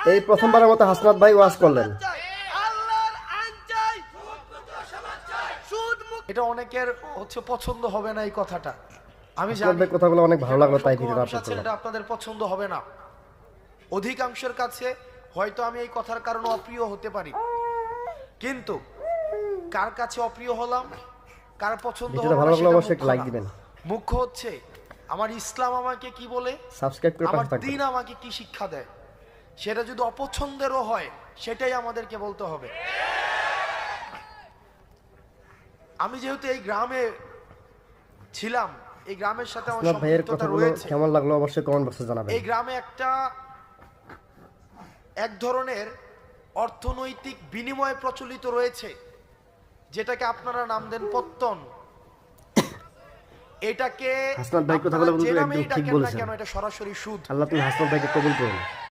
এই প্রথমবারের মতো হাসনাত ভাই ওয়াজ করলেন। এটা অনেকের পছন্দ হবে না এই কথাটা, আমি হাসনাত জানি। ভাই কথাগুলো অনেক ভালো লাগলো, তাই ভিডিওটা আপলোড আছেন, করলাম। এটা আপনাদের পছন্দ হবে না, অধিকাংশের কাছে হয়তো আমি এই কথার কারণে অপ্রিয় হতে পারি, কিন্তু কার কাছে অপ্রিয় হলাম, কার পছন্দ ভিডিওটা হলো ভালো না লাগলে সেটা অবশ্যই একটা মুখ্য লাইক না। দিবেন, মুখ্য হচ্ছে আমার ইসলাম আমাকে কি বলে, সাবস্ক্রাইব করে আমার পাশে থাকবেন। দ্বীন আমাকে কি শিক্ষা দেয়। সেটা যদি অপছন্দেরও হয় সেটাই আমাদেরকে বলতে হবে। আমি যেহেতু এই গ্রামে ছিলাম, এই গ্রামের সাথে আমার হাসনাত ভাইয়ের সম্পৃক্ততা কথাগুলো রয়েছে। কেমন লাগলো অবশ্যই কমেন্ট বক্সে জানাবেন। এই গ্রামে এক ধরনের অর্থনৈতিক বিনিময় প্রচলিত রয়েছে, যেটাকে আপনারা নাম দেন পত্তন। এটাকে হাসনাত ভাই কথাগুলো আপনারা যে কিন্তু নামেই একদম ঠিক ডাকেন না বলেছেন। কেন, এটা সরাসরি সুদ। আল্লাহ তুমি হাসনাত ভাইকে কবুল করুন।